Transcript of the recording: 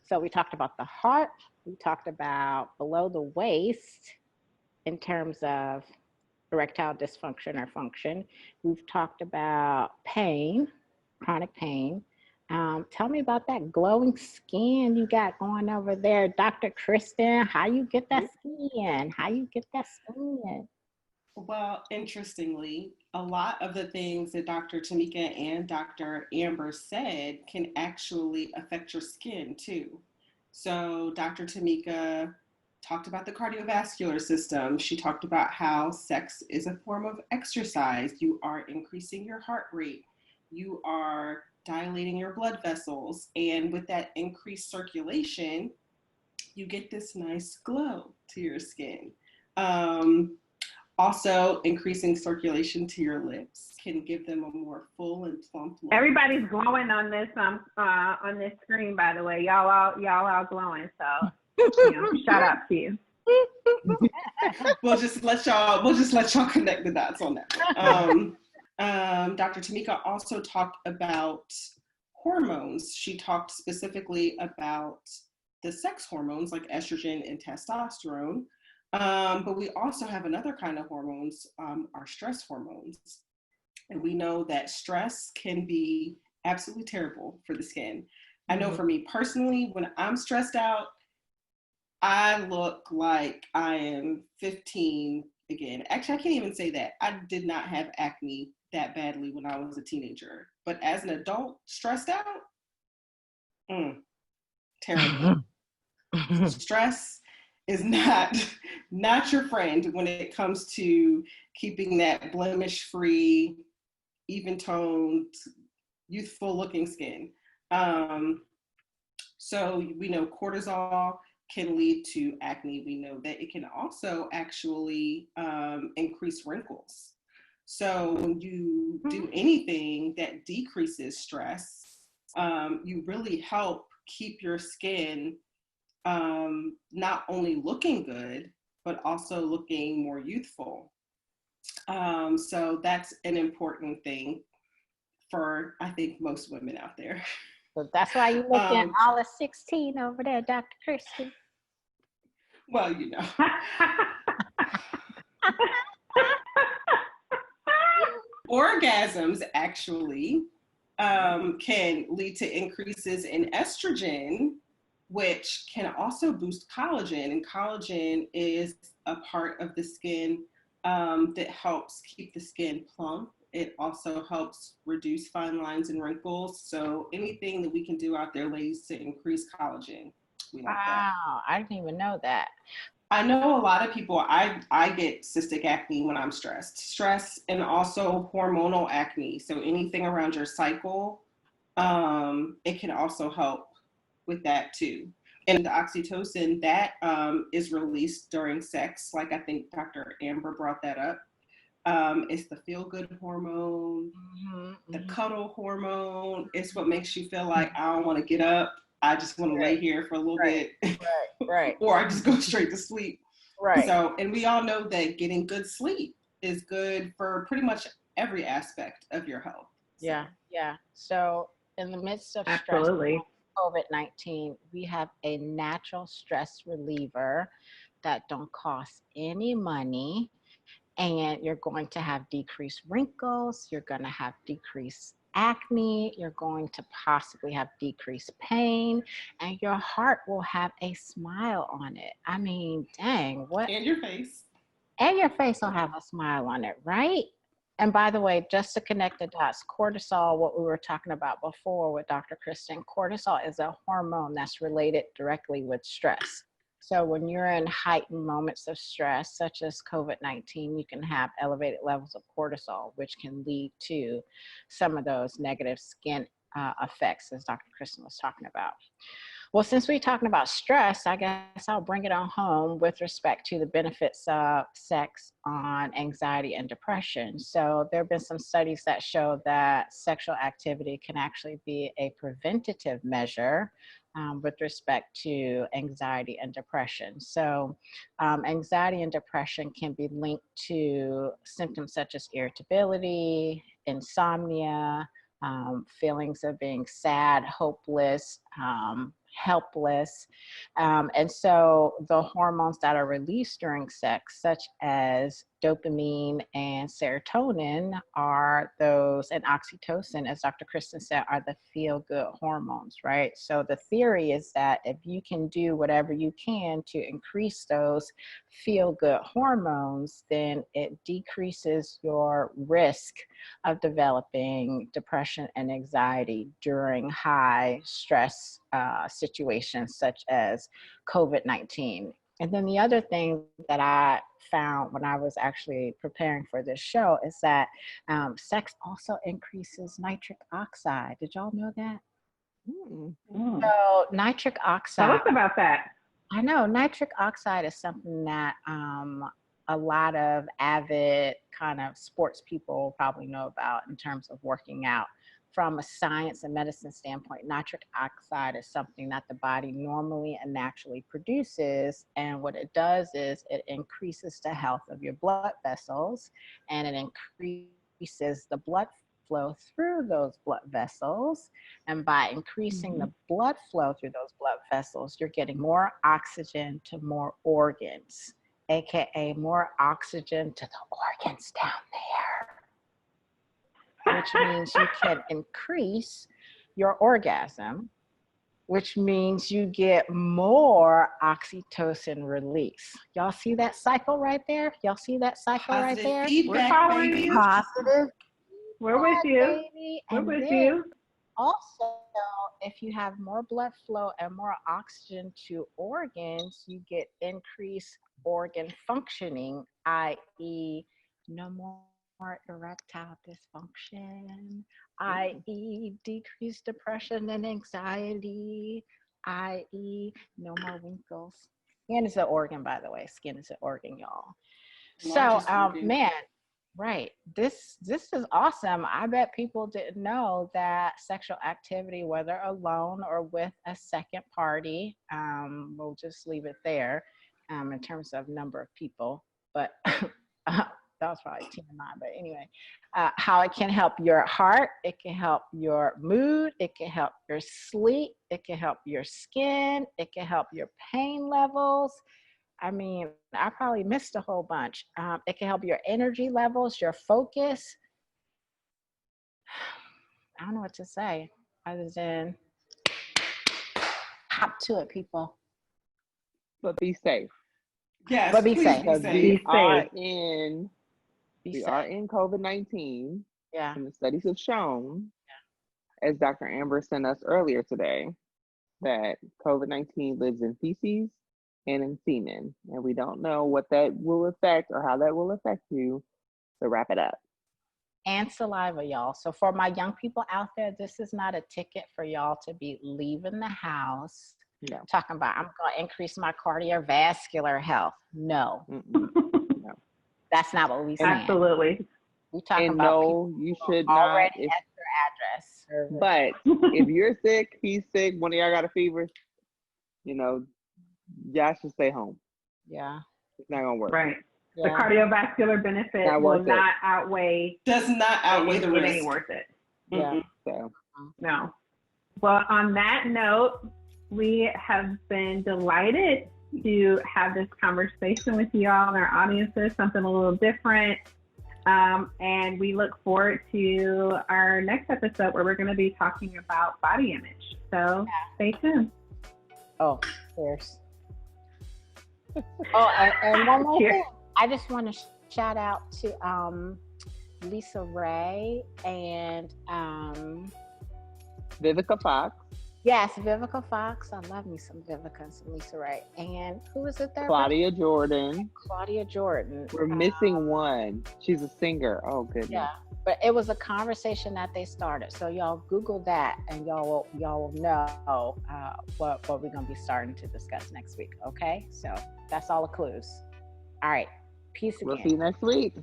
So we talked about the heart, we talked about below the waist in terms of erectile dysfunction or function. We've talked about pain, chronic pain. Tell me about that glowing skin you got going over there, Dr. Kristen. How you get that skin? How you get that skin? Well, interestingly, a lot of the things that Dr. Tamika and Dr. Amber said can actually affect your skin too. So, Dr. Tamika talked about the cardiovascular system. She talked about how sex is a form of exercise. You are increasing your heart rate, you are dilating your blood vessels, and with that increased circulation, you get this nice glow to your skin. Um, Also, increasing circulation to your lips can give them a more full and plump look. Everybody's glowing on this screen, by the way. Y'all all glowing. So, shout out to you. We'll just let y'all connect the dots on that. Dr. Tamika also talked about hormones. She talked specifically about the sex hormones like estrogen and testosterone. But we also have another kind of hormones, our stress hormones. And we know that stress can be absolutely terrible for the skin. I know for me personally, when I'm stressed out, I look like I am 15 again. Actually, I can't even say that. I did not have acne that badly when I was a teenager. But as an adult, stressed out, terrible. Stress is not your friend when it comes to keeping that blemish-free, even-toned, youthful-looking skin. So we know cortisol can lead to acne. We know that it can also actually increase wrinkles. So when you do anything that decreases stress, you really help keep your skin not only looking good, but also looking more youthful. So that's an important thing for, I think, most women out there. So that's why you looking all of 16 over there, Dr. Kristen. Well, you know. Orgasms actually can lead to increases in estrogen, which can also boost collagen. And collagen is a part of the skin that helps keep the skin plump. It also helps reduce fine lines and wrinkles. So anything that we can do out there, ladies, to increase collagen. We like that. Wow, I didn't even know that. I know a lot of people, I get cystic acne when I'm stressed. Stress and also hormonal acne. So anything around your cycle, it can also help with that too. And the oxytocin that is released during sex, like I think Dr. Amber brought that up. It's the feel-good hormone, the cuddle hormone. It's what makes you feel like I don't want to get up. I just want to lay here for a little bit. Right. Or I just go straight to sleep. Right. So, and we all know that getting good sleep is good for pretty much every aspect of your health. So. Yeah. So in the midst of Absolutely. stress, COVID-19, we have a natural stress reliever that don't cost any money, and you're going to have decreased wrinkles, you're going to have decreased acne, you're going to possibly have decreased pain, and your heart will have a smile on it. I mean, dang, what? And your face. And your face will have a smile on it, right? And by the way, just to connect the dots, cortisol, what we were talking about before with Dr. Kristen, cortisol is a hormone that's related directly with stress. So when you're in heightened moments of stress, such as COVID-19, you can have elevated levels of cortisol, which can lead to some of those negative skin effects, as Dr. Kristen was talking about. Well, since we're talking about stress, I guess I'll bring it on home with respect to the benefits of sex on anxiety and depression. So there have been some studies that show that sexual activity can actually be a preventative measure with respect to anxiety and depression. So anxiety and depression can be linked to symptoms such as irritability, insomnia, feelings of being sad, hopeless, helpless. And so the hormones that are released during sex, such as dopamine and serotonin, are those, and oxytocin, as Dr. Kristen said, are the feel-good hormones, right? So the theory is that if you can do whatever you can to increase those feel-good hormones, then it decreases your risk of developing depression and anxiety during high stress situations such as COVID-19. And then the other thing that I found when I was actually preparing for this show is that sex also increases nitric oxide. Did y'all know that? So nitric oxide. Tell us about that. I know nitric oxide is something that a lot of avid kind of sports people probably know about in terms of working out. From a science and medicine standpoint, nitric oxide is something that the body normally and naturally produces. And what it does is it increases the health of your blood vessels, and it increases the blood flow through those blood vessels. And by increasing the blood flow through those blood vessels, you're getting more oxygen to more organs, AKA more oxygen to the organs down there, which means you can increase your orgasm, which means you get more oxytocin release. Y'all see that cycle right there? Y'all see that cycle right there? Feedback, We're following baby. you. Positive. We're with you. Baby. We're And with then you. also, if you have more blood flow and more oxygen to organs, you get increased organ functioning, i.e., no more erectile dysfunction, i.e., decreased depression and anxiety, i.e., no more wrinkles. Skin is an organ, by the way. Skin is an organ, y'all. Largest So, organ. man, right. This is awesome. I bet people didn't know that sexual activity, whether alone or with a second party, we'll just leave it there in terms of number of people. But that was probably TMI. But anyway, how it can help your heart, it can help your mood, it can help your sleep, it can help your skin, it can help your pain levels. I mean, I probably missed a whole bunch. It can help your energy levels, your focus. I don't know what to say other than hop to it, people. But be safe. Yes, But be please safe. be Because safe. Be we safe. are in COVID-19, Yeah. and the studies have shown, as Dr. Amber sent us earlier today, that COVID-19 lives in feces and in semen, and we don't know what that will affect or how that will affect you. So wrap it up. And saliva, y'all. So for my young people out there, this is not a ticket for y'all to be leaving the house No. talking about, I'm going to increase my cardiovascular health. No, No. that's not what we saying. Absolutely. We talking And about no, people you who should already not. at their address. But if you're sick, he's sick, one of y'all got a fever, y'all should stay home. Yeah. It's not gonna work. Right. The Yeah. cardiovascular benefit Not will worth it. not outweigh. Does not outweigh the It risk. ain't worth it. Yeah. So No. Well, on that note, we have been delighted to have this conversation with you all and our audiences, something a little different. And we look forward to our next episode where we're going to be talking about body image. So stay tuned. Oh, cheers. Oh, and one more Cheers. thing. I just want to shout out to Lisa Ray and Vivica Fox, yes, Vivica Fox. I love me some Vivica and some Lisa Ray. And who was it there? Claudia Jordan. Claudia Jordan. We're missing one. She's a singer. Oh goodness. Yeah, but it was a conversation that they started. So y'all Google that, and y'all will know what we're gonna be starting to discuss next week. Okay, so that's all the clues. All right, peace again. We'll see you next week.